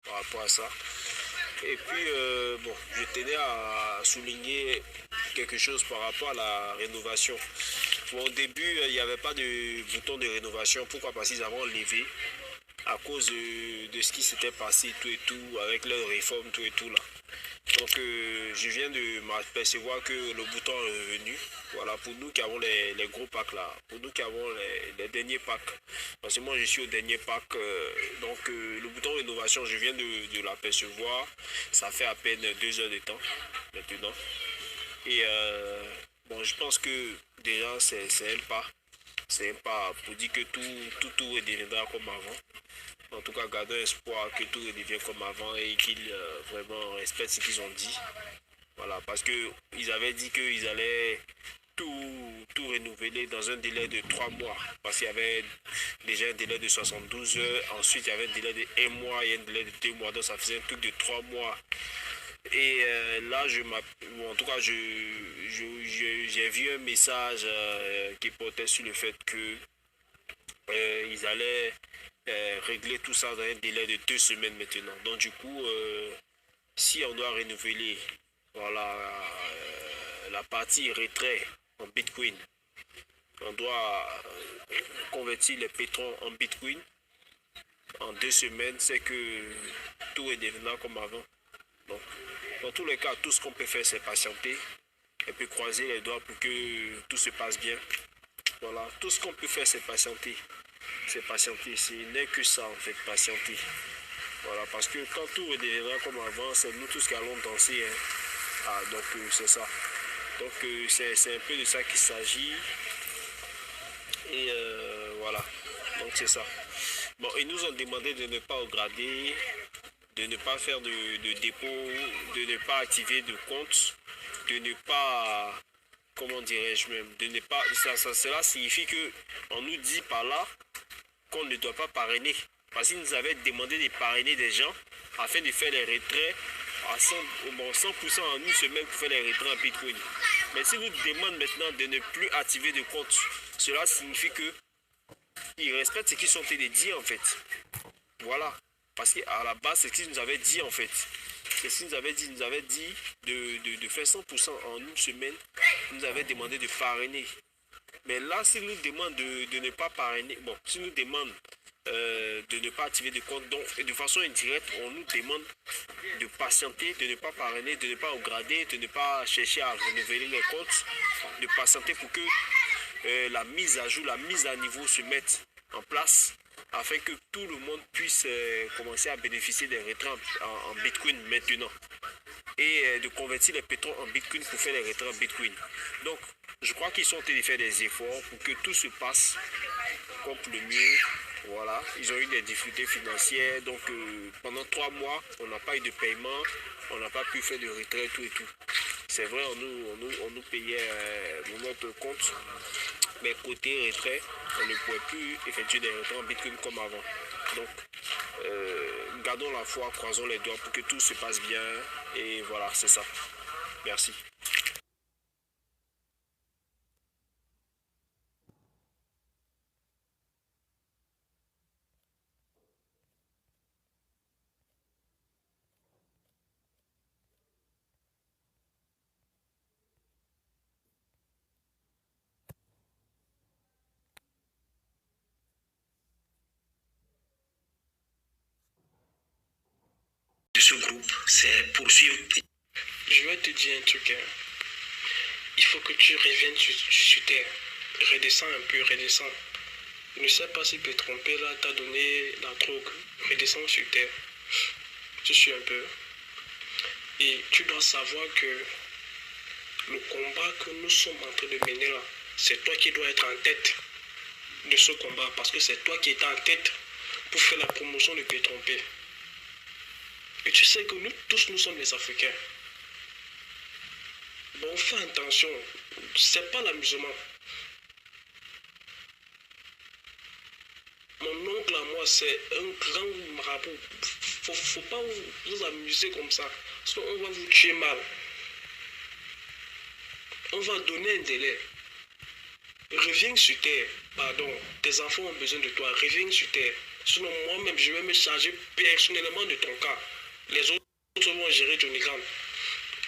par rapport à ça. Et puis, bon, je tenais à souligner quelque chose par rapport à la rénovation. Bon, au début, il n'y avait pas de bouton de rénovation. Pourquoi? Parce qu'ils avaient enlevé à cause de ce qui s'était passé, tout et tout, avec leur réforme, tout et tout là. Donc, je viens de m'apercevoir que le bouton est revenu. Voilà, pour nous qui avons les gros packs là, pour nous qui avons les derniers packs. Parce que moi, je suis au dernier pack. Donc, le bouton rénovation, je viens de l'apercevoir. Ça fait à peine 2 heures de temps maintenant. Et bon, je pense que déjà, c'est un pas. C'est un pas pour dire que tout redeviendra comme avant. En tout cas, gardons espoir que tout redevienne comme avant et qu'ils vraiment respectent ce qu'ils ont dit. Voilà, parce qu'ils avaient dit qu'ils allaient tout renouveler dans un délai de 3 mois. Parce qu'il y avait déjà un délai de 72 heures, ensuite il y avait un délai de 1 mois et un délai de 2 mois. Donc ça faisait un truc de 3 mois. Et là, en tout cas, j'ai vu un message qui portait sur le fait que ils allaient régler tout ça dans un délai de 2 semaines maintenant. Donc du coup, si on doit renouveler voilà, la partie retrait en Bitcoin, on doit convertir les pétrons en Bitcoin en 2 semaines, c'est que tout redeviendra comme avant. Donc, dans tous les cas, tout ce qu'on peut faire, c'est patienter et puis croiser les doigts pour que tout se passe bien. Voilà, tout ce qu'on peut faire, c'est patienter. C'est patienter. Ce n'est que ça, en fait, patienter. Voilà, parce que quand tout redeviendra comme avant, c'est nous tous qui allons danser. Hein. Ah, donc, c'est ça. Donc, c'est un peu de ça qu'il s'agit. Et voilà. Donc, c'est ça. Bon, ils nous ont demandé de ne pas grader, de ne pas faire de dépôt, de ne pas activer de compte, de ne pas, comment dirais-je même, de ne pas, cela signifie que on nous dit par là qu'on ne doit pas parrainer. Parce qu'ils nous avaient demandé de parrainer des gens afin de faire les retraits à 100% en une semaine pour faire les retraits en Bitcoin. Mais si nous demandent maintenant de ne plus activer de compte, cela signifie que ils respectent ce qu'ils sont en train de dire en fait. Voilà. Parce qu'à la base, c'est ce qu'ils nous avaient dit en fait. C'est ce qu'ils nous avaient dit. Ils nous avaient dit de faire 100% en une semaine. Ils nous avaient demandé de parrainer. Mais là, s'ils nous demandent de ne pas parrainer, bon, s'ils nous demandent de ne pas activer de compte, donc de façon indirecte, on nous demande de patienter, de ne pas parrainer, de ne pas upgrader, de ne pas chercher à renouveler les comptes, de patienter pour que la mise à jour, la mise à niveau se mette en place afin que tout le monde puisse commencer à bénéficier des retraits en Bitcoin maintenant et de convertir les pétroles en Bitcoin pour faire les retraits en Bitcoin. Donc, je crois qu'ils sont en train de faire des efforts pour que tout se passe comme pour le mieux. Voilà, ils ont eu des difficultés financières, donc pendant 3 mois, on n'a pas eu de paiement, on n'a pas pu faire de retrait, tout et tout. C'est vrai, on nous payait notre compte, mais côté retrait, on ne pouvait plus effectuer des retraits en Bitcoin comme avant. Donc, gardons la foi, croisons les doigts pour que tout se passe bien, et voilà, c'est ça. Merci. De ce groupe, c'est poursuivre. Je vais te dire un truc. Hein. Il faut que tu reviennes sur terre. Redescends un peu, redescends. Je ne sais pas si tu es trompé là, t'as donné la drogue. Redescends sur terre. Tu suis un peu. Et tu dois savoir que le combat que nous sommes en train de mener là, c'est toi qui dois être en tête de ce combat. Parce que c'est toi qui es en tête pour faire la promotion de Pétrompé. Et tu sais que nous tous, nous sommes les Africains. Bon, fais attention. C'est pas l'amusement. Mon oncle à moi, c'est un grand marabout. Faut pas vous amuser comme ça. Sinon, on va vous tuer mal. On va donner un délai. Reviens sur terre. Pardon, tes enfants ont besoin de toi. Reviens sur terre. Sinon, moi-même, je vais me charger personnellement de ton cas. Les autres vont gérer Johnny Grant.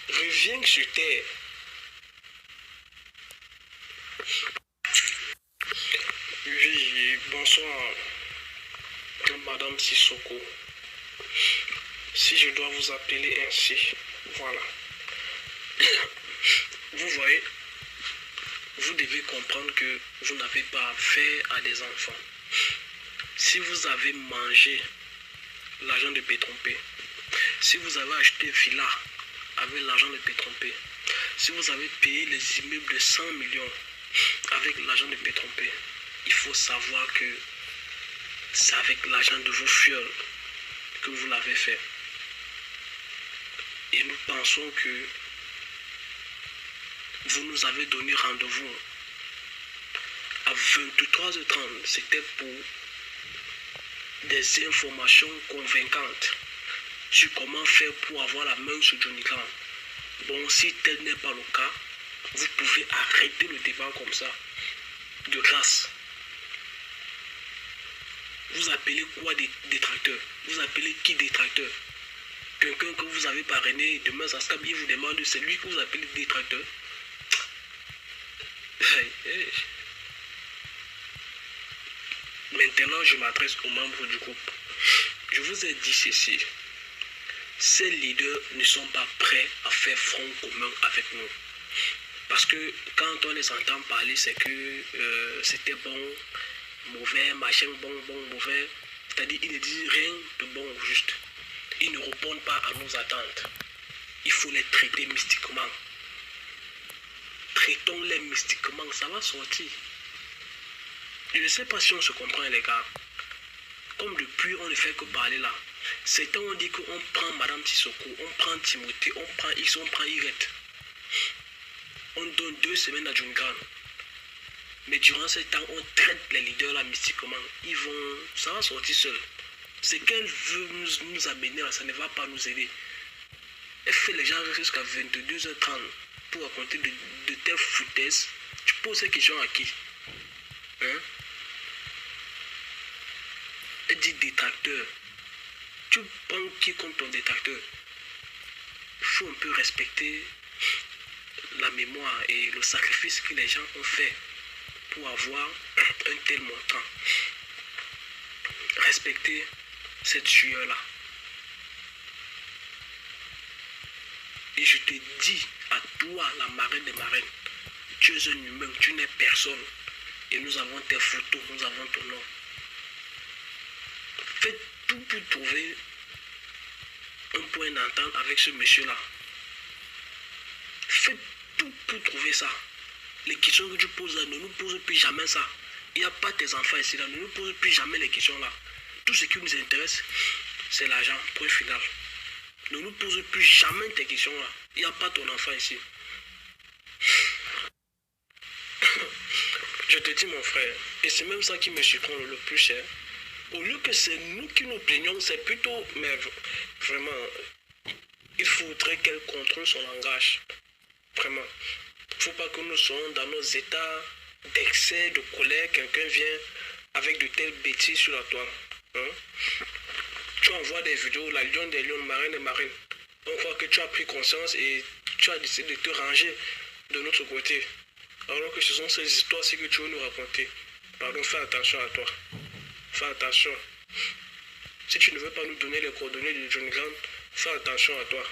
Reviens sur terre. Oui, bonsoir, Madame Sissoko. Si je dois vous appeler ainsi, voilà. Vous voyez, vous devez comprendre que vous n'avez pas affaire à des enfants. Si vous avez mangé l'argent de Pétrompé, si vous avez acheté villa avec l'argent de Pétrompé, si vous avez payé les immeubles de 100 millions avec l'argent de Pétrompé, il faut savoir que c'est avec l'argent de vos fioles que vous l'avez fait. Et nous pensons que vous nous avez donné rendez-vous à 23h30. C'était pour des informations convaincantes sur comment faire pour avoir la main sur Johnny Grant. Bon, si tel n'est pas le cas, vous pouvez arrêter le débat comme ça, de grâce. Vous appelez quoi des détracteurs? Vous appelez qui détracteur? Quelqu'un que vous avez parrainé, demain ça sera bien, vous demande, c'est lui que vous appelez détracteur. Maintenant, je m'adresse aux membres du groupe. Je vous ai dit ceci. Ces leaders ne sont pas prêts à faire front commun avec nous. Parce que quand on les entend parler, c'est que c'était bon, mauvais, machin, bon, mauvais. C'est-à-dire, ils ne disent rien de bon ou juste. Ils ne répondent pas à nos attentes. Il faut les traiter mystiquement. Traitons-les mystiquement, ça va sortir. Je ne sais pas si on se comprend, les gars. Comme depuis, on ne fait que parler là. Certains ont dit qu'on prend Madame Sissoko, on prend Timothée, on prend X, on prend Y. On donne 2 semaines à Johnny Grant. Mais durant ce temps, on traite les leaders là mystiquement. Ça va sortir seul. Ce qu'elle veut nous amener là, ça ne va pas nous aider. Elle fait les gens jusqu'à 22h30 pour raconter de telles foutaises. Tu poses ces questions à qui? Hein? Elle dit détracteur. Tu penses qui compte ton détracteur? Il faut un peu respecter la mémoire et le sacrifice que les gens ont fait pour avoir un tel montant. Respecter cette sueur-là. Et je te dis à toi, la marraine des marraines, tu es un humain, tu n'es personne. Et nous avons tes photos, nous avons ton nom. Faites tout pour trouver un point d'entente avec ce monsieur-là. Faites tout pour trouver ça. Les questions que tu poses là, ne nous pose plus jamais ça. Il n'y a pas tes enfants ici là, ne nous pose plus jamais les questions là. Tout ce qui nous intéresse, c'est l'argent, point final. Ne nous pose plus jamais tes questions là. Il n'y a pas ton enfant ici. Je te dis mon frère, et c'est même ça qui me surprend le plus cher. Au lieu que c'est nous qui nous plaignons, c'est plutôt, mais vraiment, il faudrait qu'elle contrôle son langage. Vraiment. Il ne faut pas que nous soyons dans nos états d'excès, de colère. Quelqu'un vient avec de telles bêtises sur la toile. Hein? Tu envoies des vidéos, la lionne des lions, marraine des marraines. On voit que tu as pris conscience et tu as décidé de te ranger de notre côté. Alors que ce sont ces histoires-ci que tu veux nous raconter. Pardon, fais attention à toi. Fais attention. Si tu ne veux pas nous donner les coordonnées de Johnny Grant, fais attention à toi.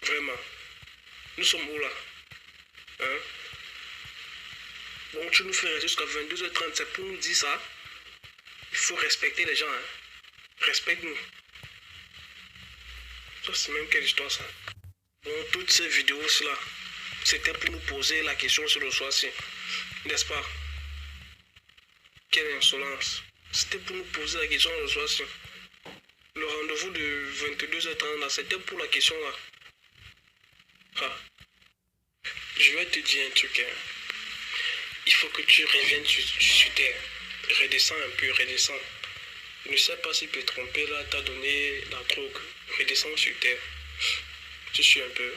Vraiment. Nous sommes où là? Hein? Bon, tu nous fais rester jusqu'à 22h30, c'est pour nous dire ça. Il faut respecter les gens. Hein? Respecte-nous. Ça, c'est même quelle histoire ça? Bon, toutes ces vidéos-là, c'était pour nous poser la question sur le soir-ci. N'est-ce pas? Quelle insolence. C'était pour nous poser la question le soir-ci. Le rendez-vous de 22h30, là, c'était pour la question là. Ah. Je vais te dire un truc. Hein. Il faut que tu reviennes sur terre. Redescends un peu, redescends. Je ne sais pas si Pétrompé là t'a donné la drogue. Redescends sur terre. Tu suis un peu.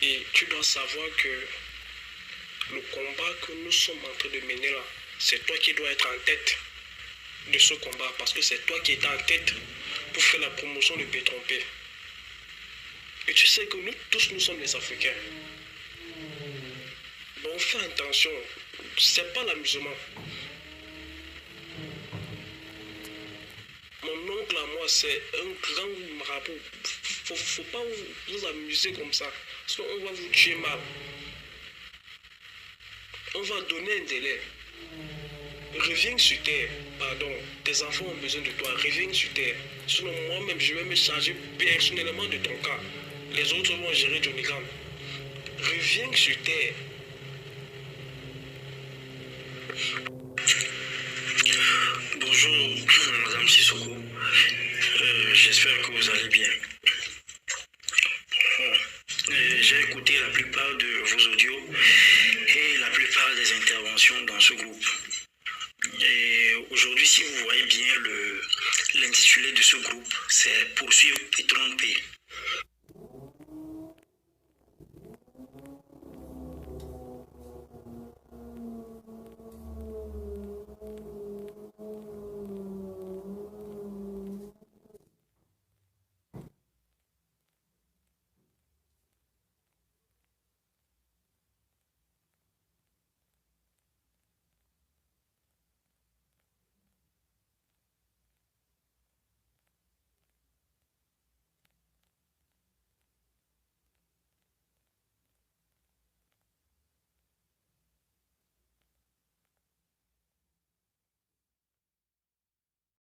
Et tu dois savoir que le combat que nous sommes en train de mener là, c'est toi qui dois être en tête. de ce combat parce que c'est toi qui étais en tête pour faire la promotion de Petron P. Et tu sais que nous tous, nous sommes les Africains. Bon, fais attention, c'est pas l'amusement. Mon oncle à moi, c'est un grand marabout. Faut pas vous amuser comme ça, sinon on va vous tuer mal. On va donner un délai. Reviens sur terre, pardon, tes enfants ont besoin de toi, reviens sur terre. Sinon moi-même, je vais me charger personnellement de ton cas. Les autres vont gérer Johnny Graham. Reviens sur terre. Bonjour, Madame Sissoko. J'espère que vous allez bien. J'ai écouté la plupart de vos audios et la plupart des interventions dans ce groupe. Et aujourd'hui, si vous voyez bien l'intitulé de ce groupe, c'est Poursuivre Petron P.